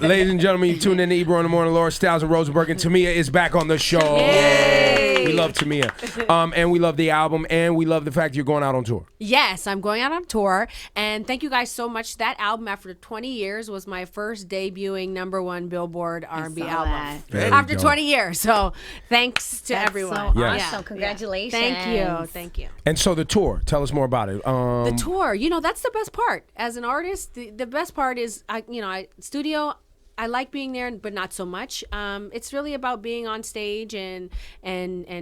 Ladies and gentlemen, you tuned in to Ebro in the Morning. Laura Styles and Rosenberg, and Tamia is back on the show. Yay! We love Tamia. And we love the album, and we love the fact you're going out on tour. Yes, I'm going out on tour, and thank you guys so much. That album, after 20 years, was my first debuting #1 Billboard R&B album. After 20 years, so thanks to everyone. So Yes. awesome. Congratulations. Thank you. And so the tour, tell us more about it. The tour, that's the best part. As an artist, the best part is, studio. I like being there, but not so much. It's really about being on stage and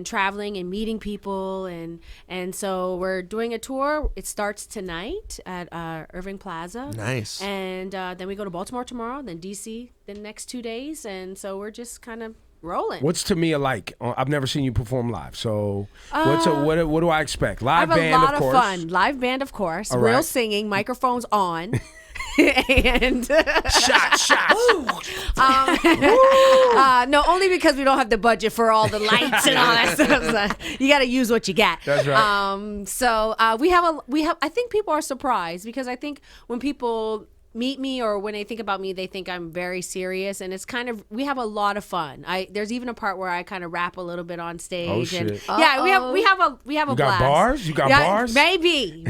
traveling and meeting people, and so we're doing a tour. It starts tonight at Irving Plaza. Nice. And then we go to Baltimore tomorrow, then DC the next 2 days, and so we're just kind of rolling. What's Tamia like? I've never seen you perform live, so what do I expect? Live I have band, a lot of course. Fun. Live band, of course. All Real right. singing, microphones on. And shots. No, only because we don't have the budget for all the lights and all that stuff. So you got to use what you got. That's right. So we have. I think people are surprised because I think when people meet me or when they think about me, they think I'm very serious, and it's kind of, we have a lot of fun. There's even a part where I kind of rap a little bit on stage. Oh, shit. And yeah, we have a You got blast. bars? You got bars? Maybe.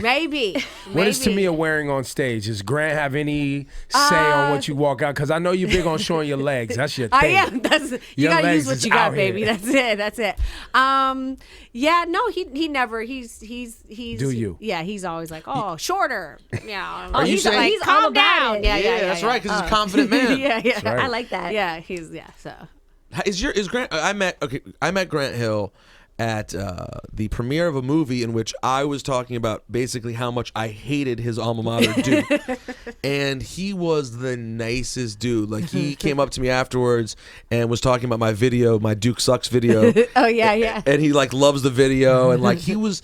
What is Tamia wearing on stage? Does Grant have any say on what you walk out? Because I know you're big on showing your legs. That's your thing. I am. You Your gotta legs use what is you got, out baby. here. That's it. Yeah, no, he never. He's. Do you? Yeah, he's always like, oh, shorter. Yeah. Are you he's saying- like, he's calm all about down. it. Yeah. That's right, because he's a confident man. Yeah. right. I like that. Yeah, so. Is Grant? I met Grant Hill at the premiere of a movie in which I was talking about basically how much I hated his alma mater, Duke, and he was the nicest dude. Like, he came up to me afterwards and was talking about my video, my Duke Sucks video. Oh yeah. And he like loves the video, and like is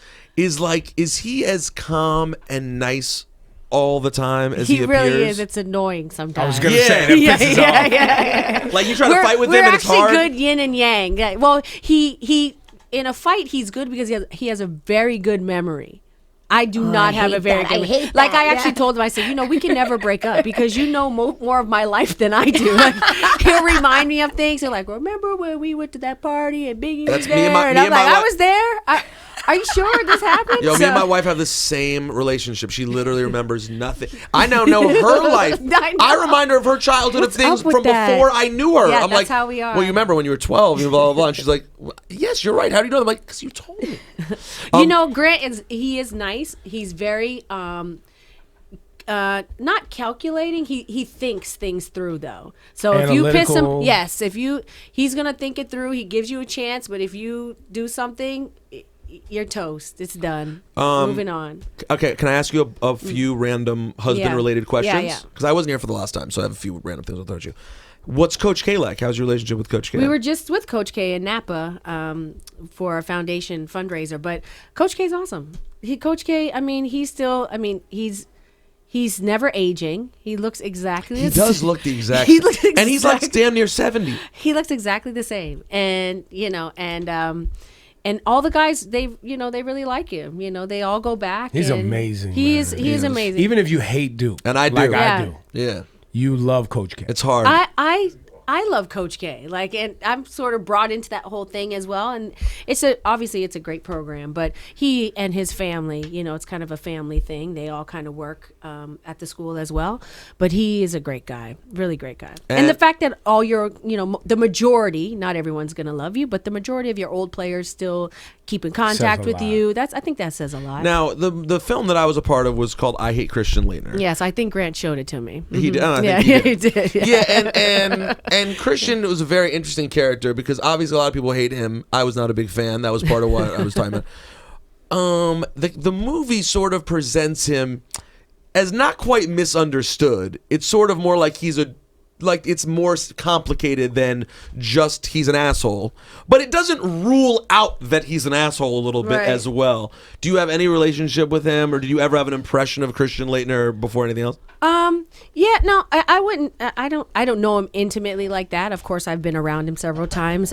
he as calm and nice all the time as he appears? Really is. It's annoying sometimes. I was going to say, that pisses off. Yeah. Like, you try to fight with him and it's hard. We're actually good yin and yang. Yeah, well, he in a fight he's good because he has a very good memory. I do not have a very good memory. Like, I actually told him, I said, we can never break up because you know more of my life than I do. Like, he'll remind me of things. He'll like, remember when we went to that party and Biggie was That's me there? and my- and me I'm and my like, I wife- was there. Are you sure this happened? Yo, me and my wife have the same relationship. She literally remembers nothing. I now know her life. I remind her of her childhood What's of things up with from that? before I knew her. Yeah, I'm that's like, how we are. well, you remember when you were 12, you blah, blah, blah. And she's like, yes, you're right. How do you know? I'm like, because you told me. Grant is nice. He's very not calculating. He thinks things through though. So if you piss him, he's gonna think it through. He gives you a chance, but if you do something, you're toast. It's done. Moving on. Okay, can I ask you a few random husband-related questions? Yeah. Because I wasn't here for the last time, so I have a few random things I'll throw at you. What's Coach K like? How's your relationship with Coach K? We were just with Coach K in Napa for a foundation fundraiser, but Coach K's awesome. Coach K, he's never aging. He looks exactly He the same. does look the exact He looks and he's like damn near 70. He looks exactly the same. And and all the guys, they really like him. They all go back. He's and amazing. He is amazing. Even if you hate Duke. And I do. Like Yeah. I do. Yeah. You love Coach K. It's hard. I love Coach K. Like, and I'm sort of brought into that whole thing as well. And obviously it's a great program, but he and his family, it's kind of a family thing. They all kind of work at the school as well. But he is a great guy, really great guy. And the fact that all your, the majority, not everyone's going to love you, but the majority of your old players still keep in contact with you. I think that says a lot. Now, the film that I was a part of was called I Hate Christian Leitner. Yes, I think Grant showed it to me. He did. I Yeah, think he did. Yeah, and Christian was a very interesting character because obviously a lot of people hate him. I was not a big fan. That was part of what I was talking about. The movie sort of presents him as not quite misunderstood. It's sort of more like it's more complicated than just he's an asshole. But it doesn't rule out that he's an asshole a little bit as well. Do you have any relationship with him, or did you ever have an impression of Christian Leitner before anything else? Yeah, no, I wouldn't. I don't know him intimately like that. Of course, I've been around him several times.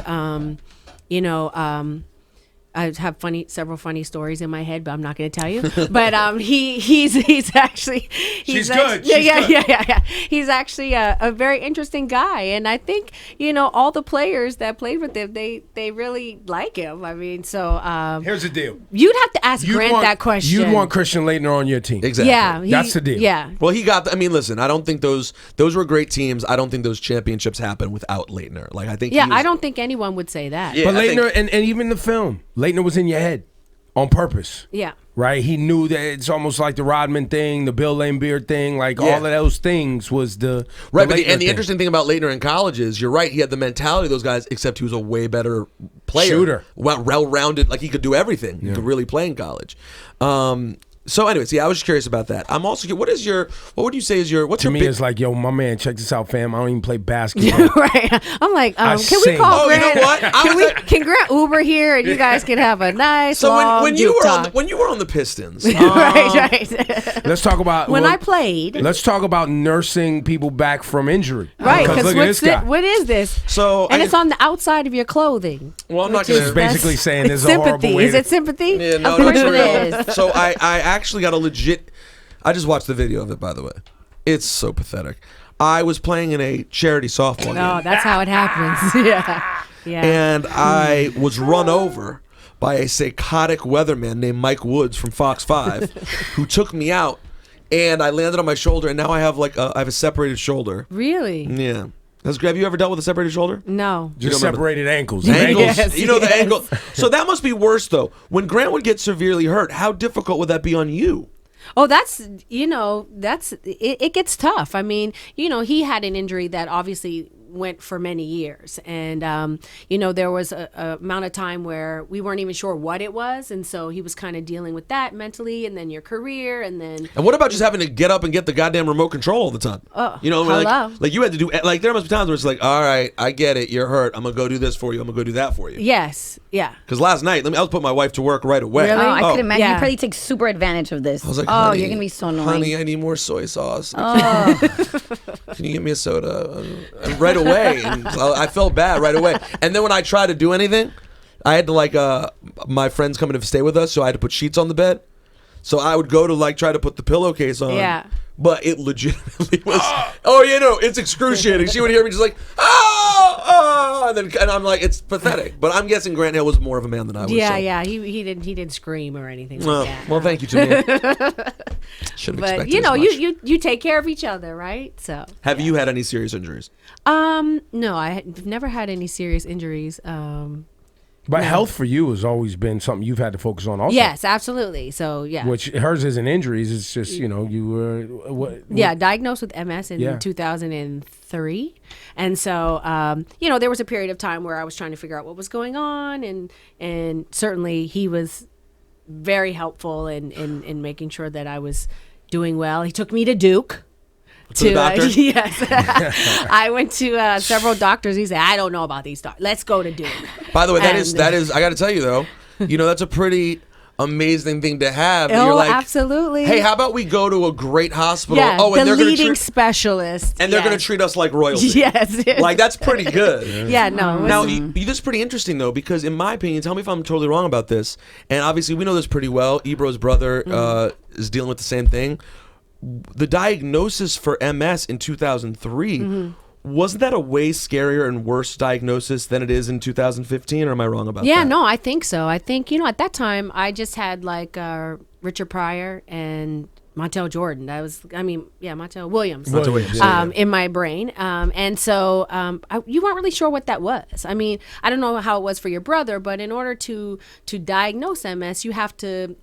I have several funny stories in my head, but I'm not going to tell you. But he's actually She's good. Yeah. He's actually a very interesting guy, and I think all the players that played with him, they really like him. I mean, so here's the deal. You'd have to ask Grant that question. You'd want Christian Laettner on your team. Exactly. Yeah, that's the deal. Yeah. Well, he got. I mean, listen. I don't think those were great teams. I don't think those championships happen without Laettner. Like I think. Yeah, I don't think anyone would say that. Yeah, but Laettner and even the film, Laettner was in your head on purpose. Yeah. Right? He knew that it's almost like the Rodman thing, the Bill Laimbeer thing, like all of those things was the right. The But the interesting thing about Laettner in college is, you're right, he had the mentality of those guys, except he was a way better player. Shooter. Well-rounded, like he could do everything. He could really play in college. So anyways, I was just curious about that. I'm also, what would you say is your, what's to your me, big, it's like, yo, my man, check this out, fam. I don't even play basketball. Right. I'm like, can we sing. call Oh, you Grant? know what? Can Grant Uber here and you guys can have a nice so long when you deep were talk. when you were on the Pistons, right. Let's talk about When I played. Let's talk about nursing people back from injury. Right, Because because look at this guy. what is this? So and it's on the outside of your clothing. Well, I'm not which gonna- is- It's basically that's- saying it's there's a horrible sympathy. way Is to- it sympathy? Yeah, no, Of course no, it it's is. So I actually got a legit. I just watched the video of it, by the way. It's so pathetic. I was playing in a charity softball game. Oh, that's how it happens. Yeah. And I was run over by a psychotic weatherman named Mike Woods from Fox 5 who took me out, and I landed on my shoulder, and now I have I have a separated shoulder. Really? Yeah. Have you ever dealt with a separated shoulder? No. Just separated ankles. Ankles. Yes, You know the yes. ankle. So that must be worse, though. When Grant would get severely hurt, how difficult would that be on you? Oh, it gets tough. I mean, he had an injury that obviously went for many years. And, there was a amount of time where we weren't even sure what it was. And so he was kind of dealing with that mentally, and then your career, and then... And what about just having to get up and get the goddamn remote control all the time? hello. Like you had to do, like there must be times where it's like, all right, I get it, you're hurt, I'm gonna go do this for you, I'm gonna go do that for you. Yes, yeah. Because last night, I was putting my wife to work right away. Really? Oh, I could imagine. Yeah. You probably take super advantage of this. I was like, oh, honey, you're gonna be so annoying. Honey, I need more soy sauce. Oh. Can you get me a soda? And right away. And I felt bad right away. And then when I tried to do anything, I had to my friends coming to stay with us, so I had to put sheets on the bed. So I would go to try to put the pillowcase on. Yeah. But it legitimately was. It's excruciating. She would hear me just like, and I'm like, it's pathetic. But I'm guessing Grant Hill was more of a man than I was. Yeah, so. yeah. He didn't scream or anything Well, like that. well, thank you, Tamia. Should have But expected as much. you take care of each other, right? So Have you had any serious injuries? no, I've never had any serious injuries. But health for you has always been something you've had to focus on also. Yes, absolutely. So yeah. Which hers isn't injuries. It's just, you were... Diagnosed with MS in 2003. And so, there was a period of time where I was trying to figure out what was going on. And certainly he was very helpful in making sure that I was doing well. He took me to Duke. To the doctor? Yes. I went to several doctors. He said, I don't know about these doctors. Let's go to Duke. By the way, that is I got to tell you though, that's a pretty amazing thing to have. Oh, You're like, absolutely. hey, how about we go to a great hospital? Yeah, and the they're gonna leading treat, specialist. and they're going to treat us like royalty. Yes. Like that's pretty good. Yeah, no. it was- Now, this is pretty interesting though, because in my opinion, tell me if I'm totally wrong about this. And obviously, we know this pretty well. Ebro's brother is dealing with the same thing. The diagnosis for MS in 2003, wasn't that a way scarier and worse diagnosis than it is in 2015? Or am I wrong about that? Yeah, no, I think so. I think, at that time, I just had Richard Pryor and Montel Jordan. Montel Williams. Montel Williams, yeah. In my brain. And so you weren't really sure what that was. I mean, I don't know how it was for your brother, but in order to diagnose MS, you have to,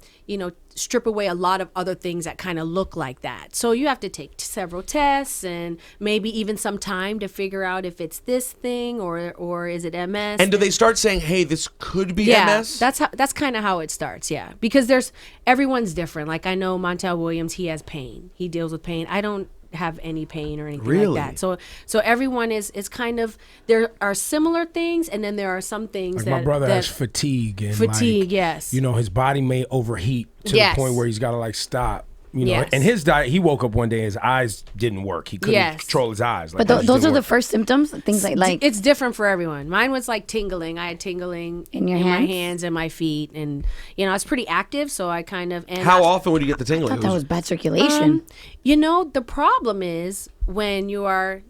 strip away a lot of other things that kind of look like that. So you have to take several tests and maybe even some time to figure out if it's this thing or is it MS. And do they start saying, hey, this could be MS? That's kind of how it starts, yeah. Because everyone's different. Like I know Montel Williams, he has pain. He deals with pain. I don't have any pain or anything Really? like that. So everyone is kind of, there are similar things, and then there are some things Like my brother has fatigue. And yes. his body may overheat to the Yes. point where he's got to stop. You know, Yes. and his diet, he woke up one day, his eyes didn't work. He couldn't Yes. control his eyes. But they just those didn't are the work. first symptoms, things like It's different for everyone. Mine was like tingling. I had tingling In your my hands? hands and my feet, and I was pretty active, so I kind of. And How often would you get the tingling? I thought that was bad circulation. The problem is when you are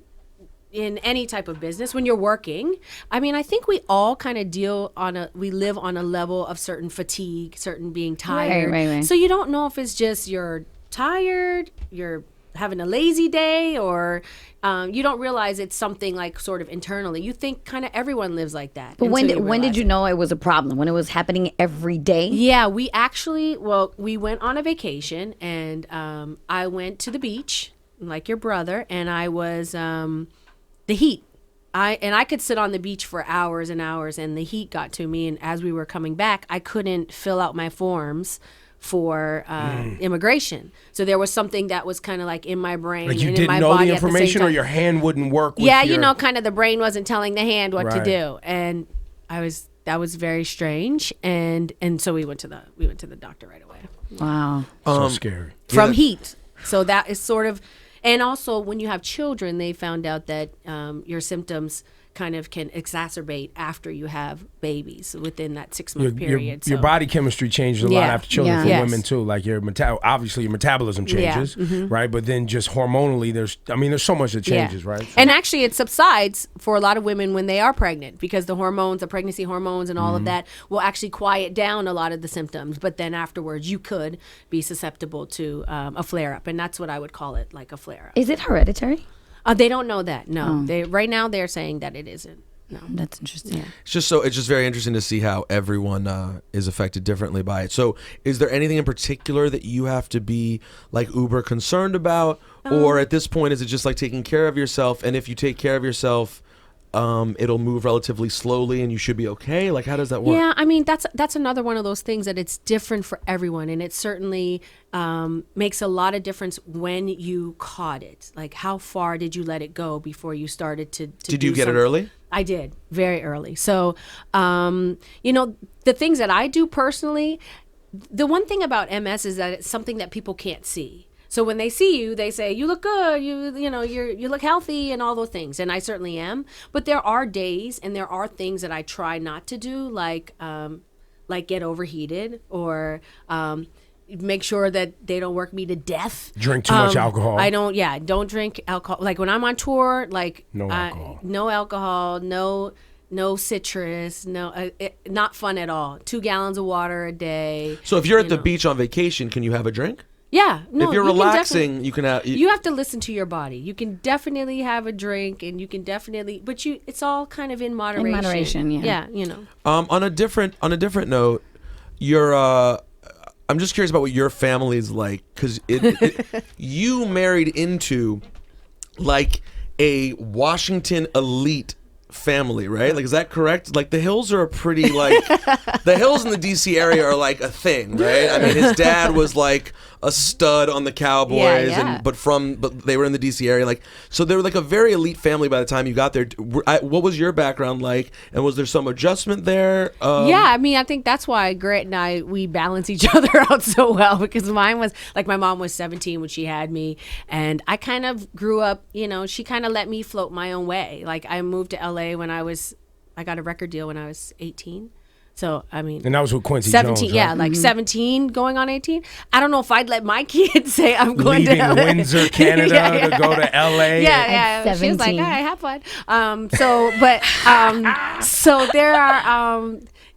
in any type of business, when you're working, I mean, I think we all kind of we live on a level of certain fatigue, certain being tired. Right. So you don't know if it's just you're tired, you're having a lazy day, or you don't realize it's something like sort of internally. You think kind of everyone lives like that. But when until did realize you it. know it was a problem? When it was happening every day? Yeah, we went on a vacation, and I went to the beach like your brother, and I was the heat. I could sit on the beach for hours and hours, and the heat got to me. And as we were coming back, I couldn't fill out my forms for immigration. So there was something that was kind of like in my brain Like you and in my didn't know body the at the same information, or time. your hand wouldn't work. With Yeah, your... kind of the brain wasn't telling the hand what to Right. do, and that was very strange. And so we went to the doctor right away Wow. so scary. from heat. So that is sort of, and also when you have children, they found out that your symptoms kind of can exacerbate after you have babies within that 6-month period. Your body chemistry changes a lot Yeah. after children Yeah. for Yes. women too. Like obviously your metabolism Yeah. changes, Mm-hmm. right? But then just hormonally, there's so much that changes, right? And actually, it subsides for a lot of women when they are pregnant, because the pregnancy hormones and all Mm-hmm. of that will actually quiet down a lot of the symptoms. But then afterwards, you could be susceptible to a flare up, and that's what I would call it, like a flare up. Is it hereditary? They don't know that. No, right now they're saying that it isn't. No. That's interesting. It's just very interesting to see how everyone is affected differently by it. So, is there anything in particular that you have to be like uber concerned about, or at this point, is it just like taking care of yourself? And if you take care of yourself, it'll move relatively slowly, and you should be okay. Like, how does that work? Yeah, I mean that's another one of those things that it's different for everyone, and it certainly makes a lot of difference when you caught it. Like, how far did you let it go before you started to Did do you get it something? early? I did, very early. So, the things that I do personally, the one thing about MS is that it's something that people can't see. So when they see you, they say, you look good, you look healthy and all those things. And I certainly am. But there are days and there are things that I try not to do, like get overheated, or make sure that they don't work me to death. Drink too much alcohol. Don't drink alcohol. Like when I'm on tour, like No alcohol. no alcohol, no citrus, not fun at all. 2 gallons of water a day. So, if you're at the beach on vacation, can you have a drink? Yeah, no. If you're you can relaxing, you can have. you have to listen to your body. You can definitely have a drink, and you can definitely, but it's all kind of in moderation. moderation, yeah. Yeah, On a different note, I'm just curious about what your family is like, because you married into like a Washington elite family, right? Like, is that correct? Like, the Hills are a pretty like the Hills in the DC area are like a thing, right? I mean, his dad was like a stud on the Cowboys, Yeah. but they were in the DC area, like, so they were like a very elite family by the time you got there. What was your background like, and was there some adjustment there? yeah. I mean, I think that's why Grant and we balance each other out so well, because mine was like, my mom was 17 when she had me, and I kind of grew up. She kind of let me float my own way. Like, I moved to LA when I got a record deal when I was 18. So, I mean, And that was with Quincy 17, Jones, yeah, right? like 17 going on 18. I don't know if I'd let my kids say I'm going Leaving to LA. Windsor, Canada to go to LA. Yeah. At She was like, 17. all right, have fun. So there are,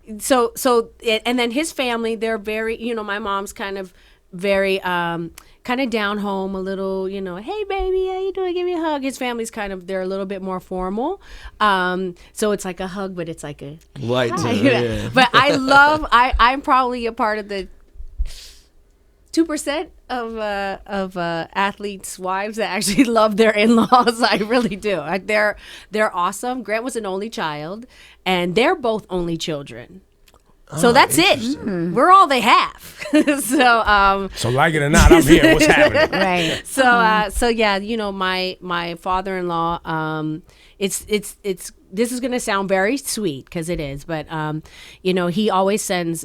and then his family, they're very, my mom's kind of very, kind of down home a little, hey baby, how you doing? Give me a hug. His family's they're a little bit more formal. So it's like a hug, but it's like a Light, hi. yeah. But I'm probably a part of the 2% of athletes' wives that actually love their in-laws. I really do. They're awesome. Grant was an only child, and they're both only children. So that's it. We're all they have. So like it or not, I'm here. What's happening? Right. So yeah, my father-in-law. It's this is gonna sound very sweet because it is, but he always sends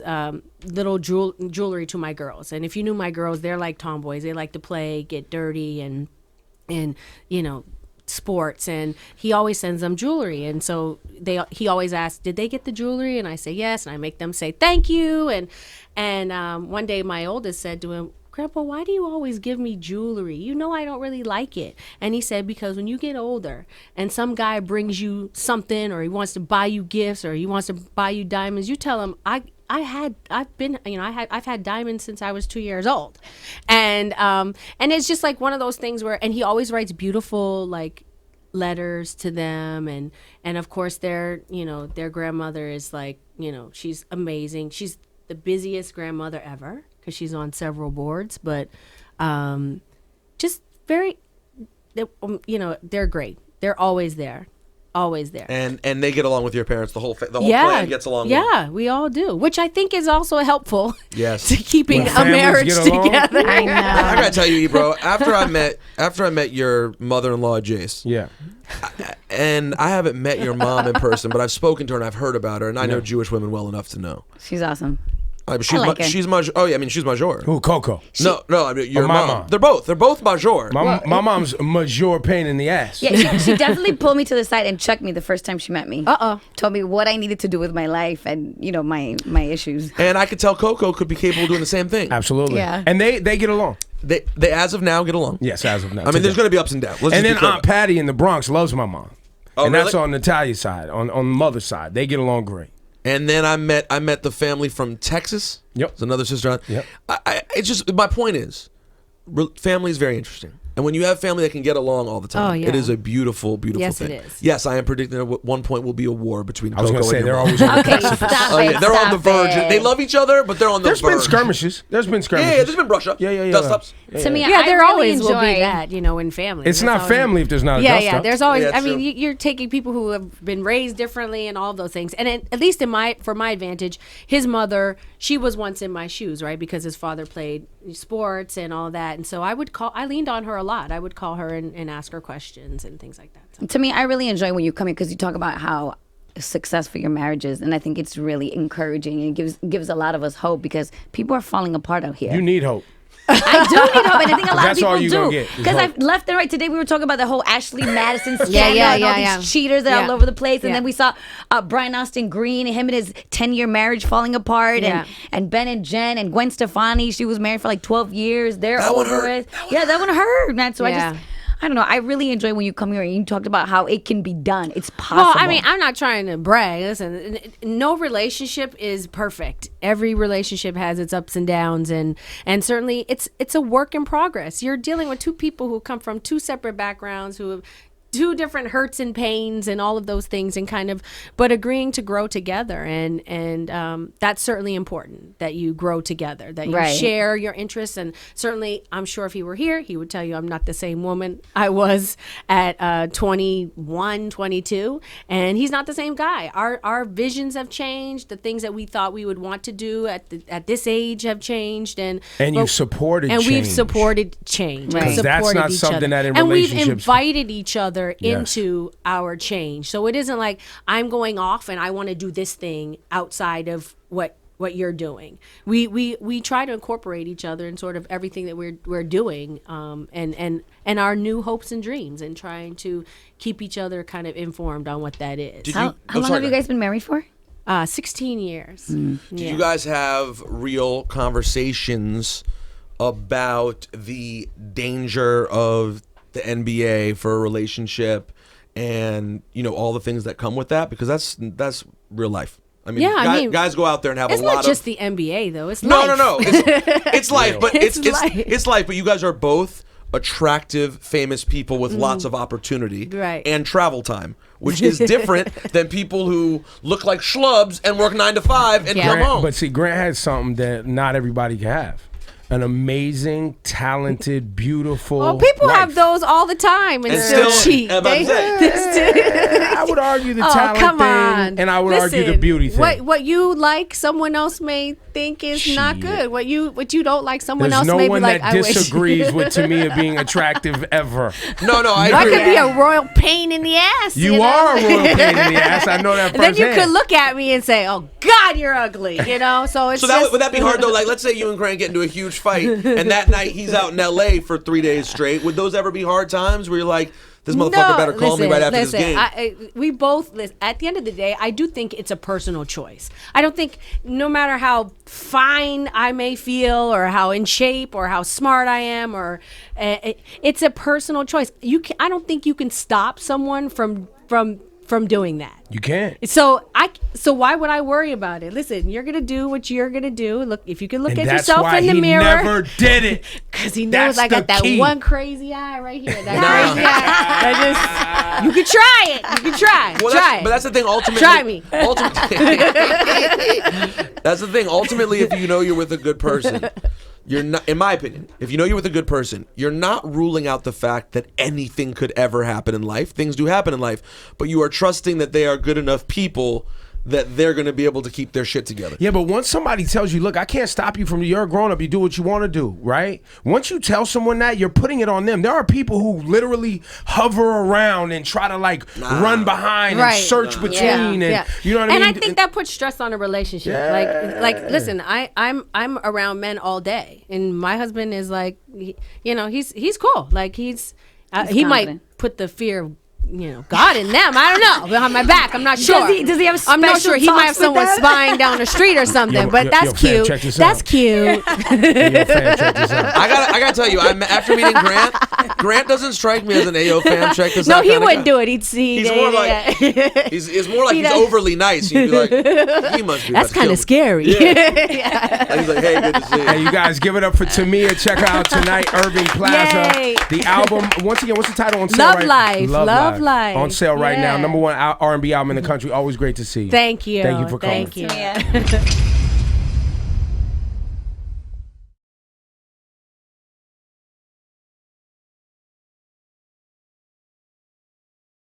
little jewelry to my girls, and if you knew my girls, they're like tomboys. They like to play, get dirty, and sports, and he always sends them jewelry, and so he always asks, did they get the jewelry? And I say yes, and I make them say thank you, and one day my oldest said to him, Grandpa, why do you always give me jewelry? You know I don't really like it. And he said, because when you get older and some guy brings you something, or he wants to buy you gifts, or he wants to buy you diamonds, you tell him, I've had diamonds since I was 2 years old. And it's just like one of those things where, and he always writes beautiful, like, letters to them, and of course their grandmother is like, she's amazing. She's the busiest grandmother ever because she's on several boards, but just very, they're great. They're always there. Always there. And they get along with your parents. The whole clan gets along with Yeah, we all do, which I think is also helpful Yes. to keeping When a families marriage get along? together. I know. I gotta tell you, Ebro, after I met your mother-in-law, Jace, Yeah. and I haven't met your mom in person, but I've spoken to her and I've heard about her, and I know Jewish women well enough to know. She's awesome. She's like her. she's major. Oh yeah, I mean she's major. Who, Coco? No, I mean your my mom. mom. They're both major. My mom's a major pain in the ass. Yeah, she definitely pulled me to the side and checked me the first time she met me. Told me what I needed to do with my life and my issues. And I could tell Coco could be capable of doing the same thing. Absolutely. Yeah. And they get along. They as of now get along. Yes, as of now. I mean, there's going to be ups and downs. Let's And just then be clear Aunt Patty in the Bronx loves my mom. Oh, and that's really? on Natalia's side, on the mother's side. They get along great. And then I met the family from Texas. Yep. It's another sister. Yep. It's just, my point is, family is very interesting. And when you have family that can get along all the time, yeah. it is a beautiful, beautiful Yes, thing. it is. Yes, I am predicting at one point will be a war between I was Coco going to say, and they're your mom. always on Okay, stop Oh, it. yeah, they're on the stop verge. it. They love each other, but they're on the There's verge. been skirmishes. There's been skirmishes. Yeah, there's been brush up. Yeah. Dust ups. To me, Yeah, I there really always will be enjoy- that, in family. It's There's not always- family if there's not a Yeah, dust yeah. up. There's always. Yeah, I mean, true. you're taking people who have been raised differently and all of those things. And at least for my advantage, his mother, she was once in my shoes, right? Because his father played sports and all that, and so I leaned on her a lot. I would call her and ask her questions and things like that. So. To me, I really enjoy when you come here because you talk about how successful your marriage is, and I think it's really encouraging and it gives a lot of us hope because people are falling apart out here. You need hope. I do need hope, and I think a lot That's of all people you do. gonna get is Because I've hope. left and right. Today we were talking about the whole Ashley Madison scandal yeah, and all yeah, these yeah. cheaters that are all Yeah. over the place, and Yeah. then we saw Brian Austin Green, him and his 10-year marriage falling apart, Yeah. and Ben and Jen and Gwen Stefani. She was married for like 12 years. They're That one over hurt. it. That one hurt, man. So Yeah. I don't know. I really enjoy when you come here and you talked about how it can be done. It's possible. Well, I mean, I'm not trying to brag. Listen, no relationship is perfect. Every relationship has its ups and downs, and certainly it's a work in progress. You're dealing with two people who come from two separate backgrounds, who have two different hurts and pains and all of those things, and but agreeing to grow together, and that's certainly important that you grow together, that you Right. share your interests. And certainly, I'm sure if he were here, he would tell you I'm not the same woman I was at 21, 22, and he's not the same guy. Our visions have changed. The things that we thought we would want to do at this age have changed, and You supported and we've change. supported change. Right. We've 'Cause that's supported not each something other. that in and we've relationships- invited each other Yes. into our change. So it isn't like I'm going off and I want to do this thing outside of what you're doing. We try to incorporate each other in sort of everything that we're doing, and our new hopes and dreams, and trying to keep each other kind of informed on what that is. Did how you- long sorry, have you go guys been married for? 16 years. Did you guys have real conversations about the danger of the NBA for a relationship and all the things that come with that? Because that's real life. I mean, Yeah, I mean, guys go out there and have a It's lot not of just the NBA though. It's no, life. no. It's life, but It's it's life. it's life. But you guys are both attractive, famous people with lots of opportunity Right. and travel time, which is different than people who look like schlubs and work 9 to 5 and Yeah. come Grant, home. but see, Grant had something that not everybody can have. an amazing, talented, beautiful. Well, people wife. have those all the time and, And still still- cheat. I'm about to I would argue the talent come thing, on. and I would argue the Listen, beauty thing. What you like, someone else may think is not Shit. good. What you don't like, someone There's else no may one be like, that I wish. disagrees with Tamia being attractive ever. No, I I agree. could be a royal pain in the ass. You know? are a royal pain in the ass. I know that And then firsthand. you could look at me and say, "Oh God, you're ugly," you know. So it's So just, would that be hard though? Like, let's say you and Grant get into a huge fight, and that night he's out in L.A. for 3 days straight. Would those ever be hard times where you're like, this motherfucker better call me right after this game? We both, at the end of the day, I do think it's a personal choice. I don't think, no matter how fine I may feel or how in shape or how smart I am, or it's a personal choice. I don't think you can stop someone from doing that. You can't. So why would I worry about it? Listen, you're gonna do what you're gonna do. Look, if you can look And at that's yourself why in the he mirror. never did it. Because he knows That's I got the that key. one crazy eye right here. That crazy eye. You can try it. You can try. Well, try it. but that's the thing. Ultimately, Try me. That's the thing. Ultimately, if you know you're with a good person, you're not. In my opinion, if you know you're with a good person, you're not ruling out the fact that anything could ever happen in life. Things do happen in life, but you are trusting that they are good enough people that they're going to be able to keep their shit together. Yeah, but once somebody tells you, look, I can't stop you from, you're a grown up, you do what you want to do, right? Once you tell someone that, you're putting it on them. There are people who literally hover around and try to run behind Right. and search between, and you know what I And mean? I think that puts stress on a relationship. Yeah. Like, listen, I'm around men all day, and my husband is like, he's cool. Like he might confident. put the fear of God in them. I don't know. Behind my back, I'm not sure. Does he have I'm not special sure. He might have talks with someone them? spying down the street or something. Yo, but yo, that's yo, fam, cute. check this That's out. cute. Yo, fam, check this out. I gotta tell you, after meeting Grant doesn't strike me as an AO fam. Check this No, out. he kinda wouldn't guy. do it. He'd see. He's more like he's more like He he's does- overly nice. You'd be like, he must be. That's kind of scary. Yeah. And he's like, hey, good to see you. Hey, you guys, give it up for Tamia. Check her out tonight, Irving Plaza. Yay. The album, once again, what's the title on sale Love right Life. Love Life. On sale right now. Yeah. #1 R&B album in the country. Always great to see you. Thank you. Thank you for calling. Thank you. Yeah.